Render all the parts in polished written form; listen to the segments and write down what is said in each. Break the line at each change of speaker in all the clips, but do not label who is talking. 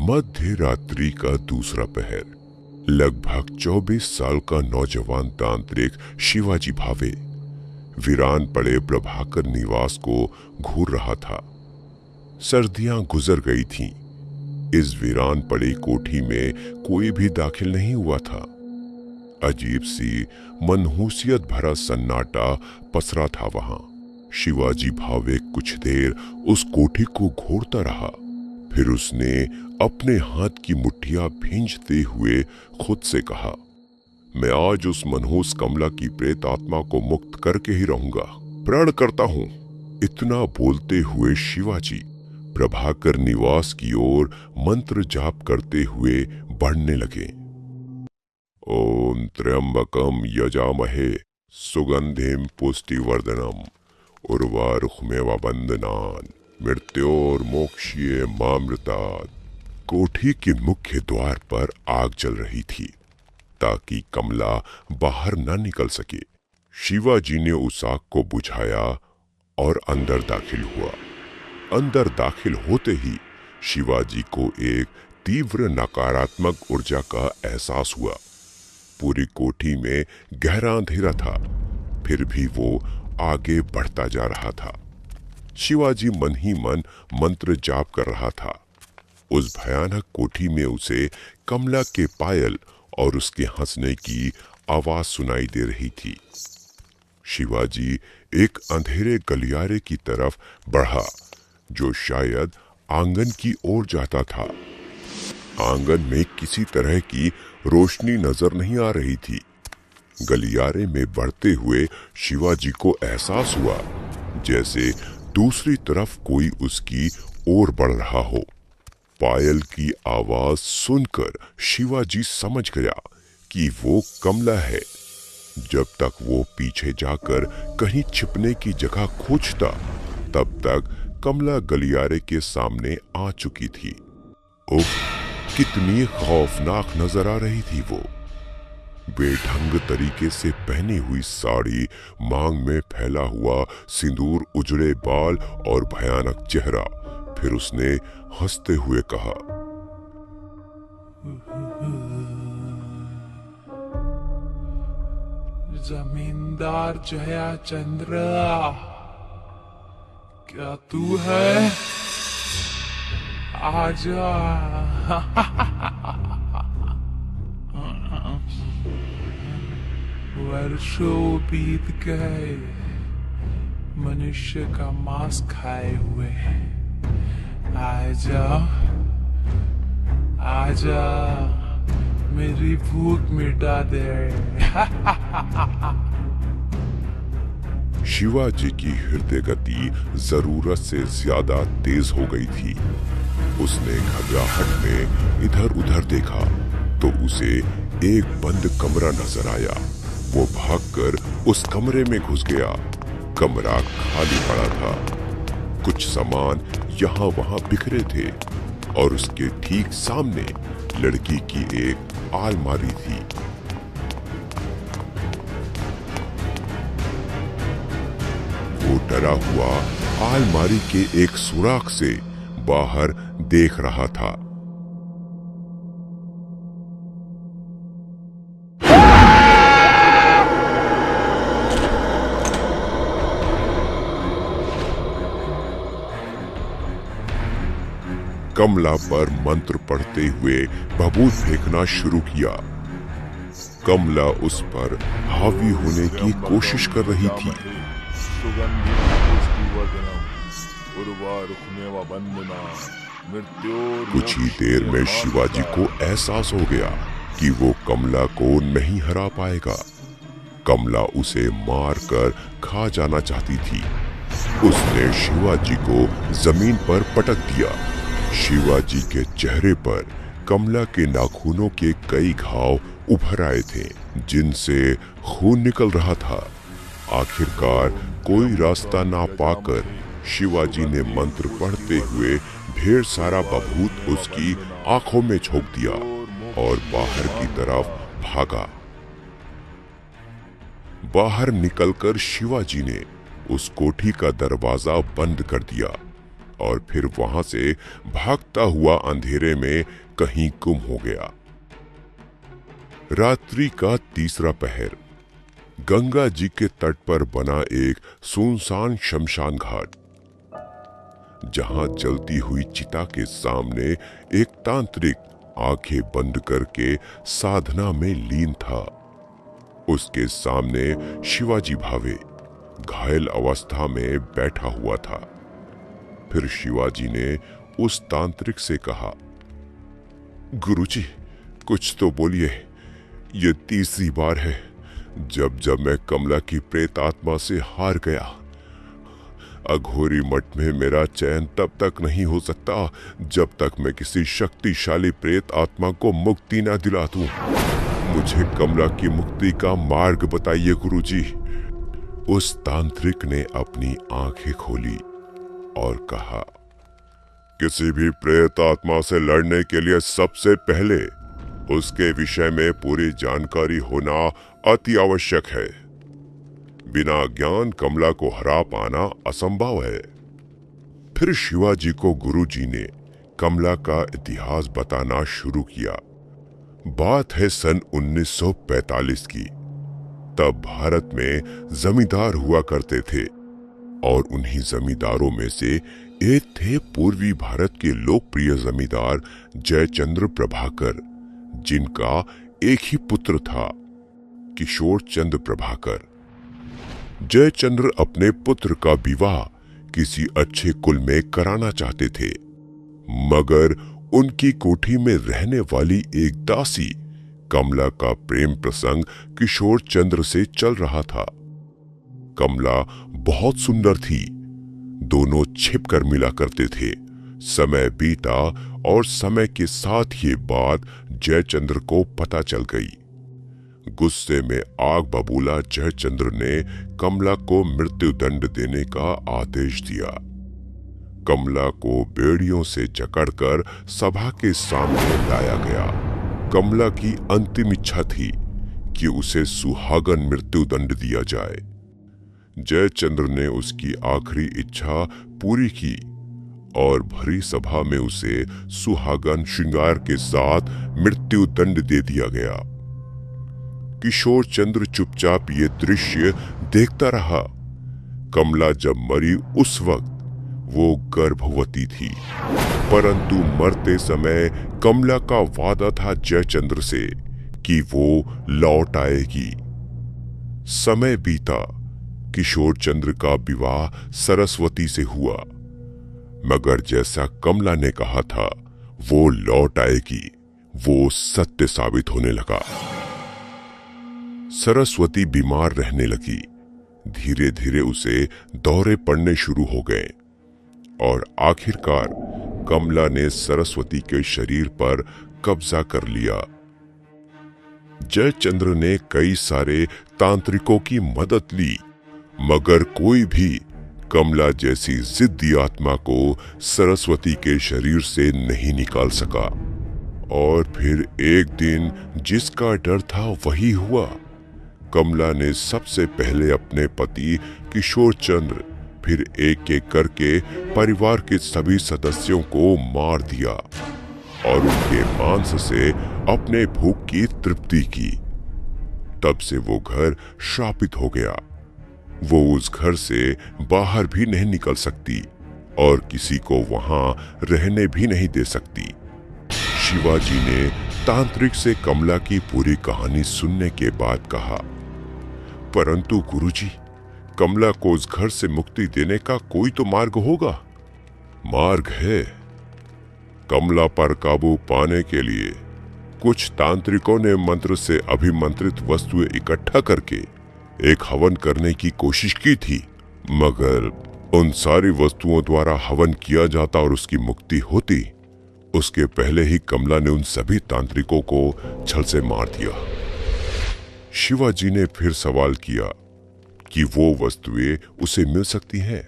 मध्य रात्रि का दूसरा पहर। लगभग 24 साल का नौजवान तांत्रिक शिवाजी भावे वीरान पड़े प्रभाकर निवास को घूर रहा था। सर्दियां गुजर गई थीं। इस वीरान पड़ी कोठी में कोई भी दाखिल नहीं हुआ था। अजीब सी मनहूसियत भरा सन्नाटा पसरा था वहां। शिवाजी भावे कुछ देर उस कोठी को घूरता रहा। फिर उसने अपने हाथ की मुट्ठियां भींचते हुए खुद से कहा, मैं आज उस मनहूस कमला की प्रेत आत्मा को मुक्त करके ही रहूंगा, प्रण करता हूं। इतना बोलते हुए शिवाजी प्रभाकर निवास की ओर मंत्र जाप करते हुए बढ़ने लगे। ओम त्र्यंबकम यजामहे सुगंधिम पुष्टिवर्धनम उर्वारुकमेव बंदनान मृत्योर्मोक्षीय मामृतात्। कोठी के मुख्य द्वार पर आग जल रही थी ताकि कमला बाहर न निकल सके। शिवाजी ने उस आग को बुझाया और अंदर दाखिल हुआ। अंदर दाखिल होते ही शिवाजी को एक तीव्र नकारात्मक ऊर्जा का एहसास हुआ। पूरी कोठी में गहरा अंधेरा था, फिर भी वो आगे बढ़ता जा रहा था। शिवाजी मन ही मन मंत्र जाप कर रहा था। उस भयानक कोठी में उसे कमला के पायल और उसके हंसने की आवाज सुनाई दे रही थी। शिवाजी एक अंधेरे गलियारे की तरफ बढ़ा जो शायद आंगन की ओर जाता था। आंगन में किसी तरह की रोशनी नजर नहीं आ रही थी। गलियारे में बढ़ते हुए शिवाजी को एहसास हुआ जैसे दूसरी तरफ कोई उसकी ओर बढ़ रहा हो। पायल की आवाज सुनकर शिवाजी समझ गया कि वो कमला है। जब तक वो पीछे जाकर कहीं छिपने की जगह खोजता, तब तक कमला गलियारे के सामने आ चुकी थी। उफ, कितनी खौफनाक नजर आ रही थी वो। बेढंग तरीके से पहनी हुई साड़ी, मांग में फैला हुआ सिंदूर, उजड़े बाल और भयानक चेहरा। फिर उसने हंसते हुए कहा,
जमींदार जया चंद्र, क्या तू है? आजा। वर्षों बीत गए मनुष्य का मांस खाए हुए। आजा, आजा, मेरी भूख मिटा दे।
शिवाजी की हृदय गति जरूरत से ज्यादा तेज हो गई थी। उसने घबराहट में इधर उधर देखा तो उसे एक बंद कमरा नजर आया। वो भागकर उस कमरे में घुस गया। कमरा खाली पड़ा था। कुछ सामान यहाँ वहां बिखरे थे और उसके ठीक सामने लड़की की एक अलमारी थी। वो डरा हुआ अलमारी के एक सुराख से बाहर देख रहा था। कमला पर मंत्र पढ़ते हुए भभूत फेंकना शुरू किया। कमला उस पर हावी होने की कोशिश कर रही थी। कुछ ही देर में शिवाजी को एहसास हो गया कि वो कमला को नहीं हरा पाएगा। कमला उसे मारकर खा जाना चाहती थी। उसने शिवाजी को जमीन पर पटक दिया। शिवाजी के चेहरे पर कमला के नाखूनों के कई घाव उभर आए थे जिनसे खून निकल रहा था। आखिरकार कोई रास्ता ना पाकर शिवाजी ने मंत्र पढ़ते हुए ढेर सारा बभूत उसकी आंखों में झोंक दिया और बाहर की तरफ भागा। बाहर निकलकर शिवाजी ने उस कोठी का दरवाजा बंद कर दिया और फिर वहां से भागता हुआ अंधेरे में कहीं गुम हो गया। रात्रि का तीसरा पहर। गंगा जी के तट पर बना एक सुनसान शमशान घाट, जहां जलती हुई चिता के सामने एक तांत्रिक आंखें बंद करके साधना में लीन था। उसके सामने शिवाजी भावे घायल अवस्था में बैठा हुआ था। फिर शिवाजी ने उस तांत्रिक से कहा, गुरुजी, कुछ तो बोलिए। ये तीसरी बार है जब मैं कमला की प्रेत आत्मा से हार गया। अघोरी मठ में मेरा चयन तब तक नहीं हो सकता जब तक मैं किसी शक्तिशाली प्रेत आत्मा को मुक्ति न दिला दूं। मुझे कमला की मुक्ति का मार्ग बताइए गुरुजी। उस तांत्रिक ने अपनी आंखें खोली और कहा, किसी भी प्रेत आत्मा से लड़ने के लिए सबसे पहले उसके विषय में पूरी जानकारी होना अति आवश्यक है। बिना ज्ञान कमला को हरा पाना असंभव है। फिर शिवाजी को गुरुजी ने कमला का इतिहास बताना शुरू किया। बात है सन 1945 की। तब भारत में जमींदार हुआ करते थे और उन्हीं जमींदारों में से एक थे पूर्वी भारत के लोकप्रिय जमींदार जयचंद्र प्रभाकर, जिनका एक ही पुत्र था, किशोर चंद्र प्रभाकर। जयचंद्र अपने पुत्र का विवाह किसी अच्छे कुल में कराना चाहते थे, मगर उनकी कोठी में रहने वाली एक दासी कमला का प्रेम प्रसंग किशोर चंद्र से चल रहा था। कमला बहुत सुंदर थी, दोनों छिपकर मिला करते थे। समय बीता और समय के साथ ये बात जयचंद्र को पता चल गई। गुस्से में आग बबूला जयचंद्र ने कमला को मृत्युदंड देने का आदेश दिया। कमला को बेड़ियों से जकड़कर सभा के सामने लाया गया। कमला की अंतिम इच्छा थी कि उसे सुहागन मृत्युदंड दिया जाए। जयचंद्र ने उसकी आखिरी इच्छा पूरी की और भरी सभा में उसे सुहागन श्रृंगार के साथ मृत्युदंड दे दिया गया। किशोर चंद्र चुपचाप ये दृश्य देखता रहा। कमला जब मरी उस वक्त वो गर्भवती थी, परंतु मरते समय कमला का वादा था जयचंद्र से कि वो लौट आएगी। समय बीता। किशोर चंद्र का विवाह सरस्वती से हुआ, मगर जैसा कमला ने कहा था वो लौट आएगी, वो सत्य साबित होने लगा। सरस्वती बीमार रहने लगी। धीरे धीरे उसे दौरे पड़ने शुरू हो गए और आखिरकार कमला ने सरस्वती के शरीर पर कब्जा कर लिया। जयचंद्र ने कई सारे तांत्रिकों की मदद ली, मगर कोई भी कमला जैसी जिद्दी आत्मा को सरस्वती के शरीर से नहीं निकाल सका। और फिर एक दिन जिसका डर था वही हुआ। कमला ने सबसे पहले अपने पति किशोर चंद्र, फिर एक एक करके परिवार के सभी सदस्यों को मार दिया और उनके मांस से अपने भूख की तृप्ति की। तब से वो घर श्रापित हो गया। वो उस घर से बाहर भी नहीं निकल सकती और किसी को वहां रहने भी नहीं दे सकती। शिवाजी ने तांत्रिक से कमला की पूरी कहानी सुनने के बाद कहा, परंतु गुरुजी, कमला को उस घर से मुक्ति देने का कोई तो मार्ग होगा। मार्ग है। कमला पर काबू पाने के लिए कुछ तांत्रिकों ने मंत्र से अभिमंत्रित वस्तुएं इकट्ठा करके एक हवन करने की कोशिश की थी, मगर उन सारी वस्तुओं द्वारा हवन किया जाता और उसकी मुक्ति होती, उसके पहले ही कमला ने उन सभी तांत्रिकों को छल से मार दिया। शिवाजी ने फिर सवाल किया कि वो वस्तुएं उसे मिल सकती हैं,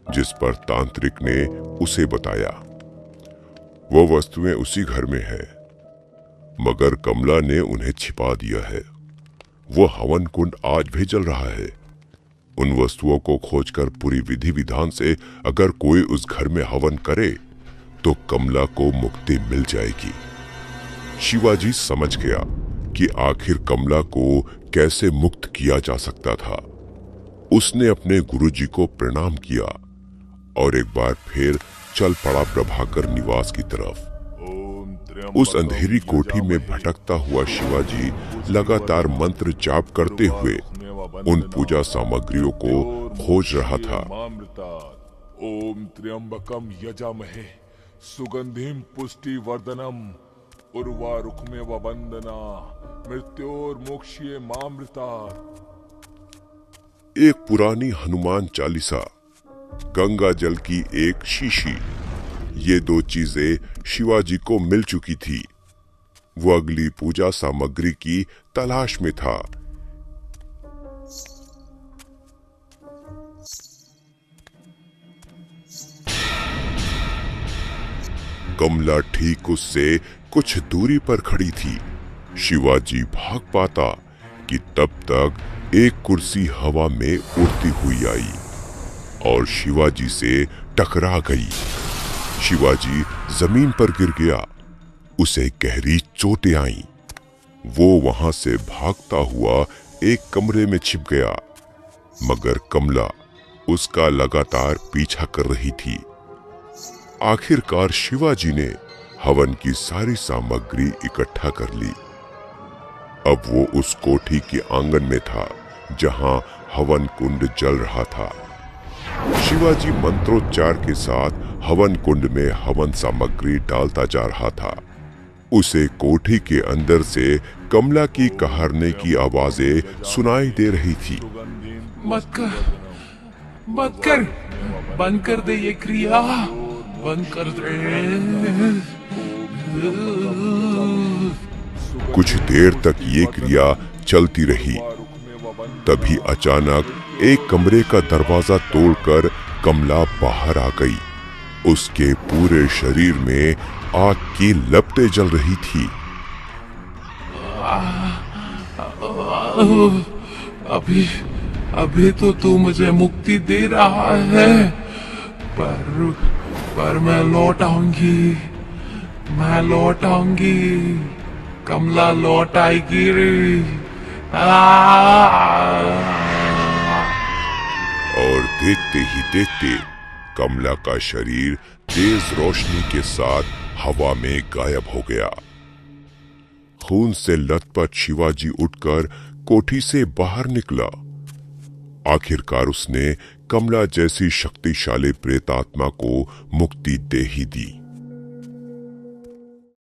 जिस पर तांत्रिक ने उसे बताया वो वस्तुएं उसी घर में है, मगर कमला ने उन्हें छिपा दिया है। वो हवन कुंड आज भी जल रहा है। उन वस्तुओं को खोजकर पूरी विधि विधान से अगर कोई उस घर में हवन करे तो कमला को मुक्ति मिल जाएगी। शिवाजी समझ गया कि आखिर कमला को कैसे मुक्त किया जा सकता था। उसने अपने गुरुजी को प्रणाम किया और एक बार फिर चल पड़ा प्रभाकर निवास की तरफ। उस अंधेरी कोठी में भटकता हुआ शिवाजी लगातार मंत्र जाप करते हुए उन पूजा सामग्रियों को खोज रहा था।
ओम त्र्यंबकम यजामहे सुगंधिम पुष्टि वर्धनम उर्वारुकमेव वंदना मृत्योर्मोक्ष्ये मामृता।
एक पुरानी हनुमान चालीसा, गंगा जल की एक शीशी, ये दो चीजें शिवाजी को मिल चुकी थी। वो अगली पूजा सामग्री की तलाश में था। कमला ठीक उससे कुछ दूरी पर खड़ी थी। शिवाजी भाग पाता कि तब तक एक कुर्सी हवा में उड़ती हुई आई और शिवाजी से टकरा गई। शिवाजी जमीन पर गिर गया। उसे गहरी चोटें आईं। वो वहां से भागता हुआ एक कमरे में छिप गया, मगर कमला उसका लगातार पीछा कर रही थी। आखिरकार शिवाजी ने हवन की सारी सामग्री इकट्ठा कर ली। अब वो उस कोठी के आंगन में था जहां हवन कुंड जल रहा था। शिवाजी मंत्रोच्चार के साथ हवन कुंड में हवन सामग्री डालता जा रहा था। उसे कोठी के अंदर से कमला की कहारने की आवाजें सुनाई दे रही थी।
मत कर, बंद कर दे ये क्रिया, बंद कर दे।
कुछ देर तक ये क्रिया चलती रही। तभी अचानक एक कमरे का दरवाजा तोड़कर कमला बाहर आ गई। उसके पूरे शरीर में आग की लपटें जल रही थी।
अभी तो तू मुझे मुक्ति दे रहा है, पर मैं लौट आऊंगी, कमला लौट आएगी रे।
और देखते ही देखते कमला का शरीर तेज रोशनी के साथ हवा में गायब हो गया। खून से लथपथ शिवाजी उठकर कोठी से बाहर निकला। आखिरकार उसने कमला जैसी शक्तिशाली प्रेतात्मा को मुक्ति दे ही दी।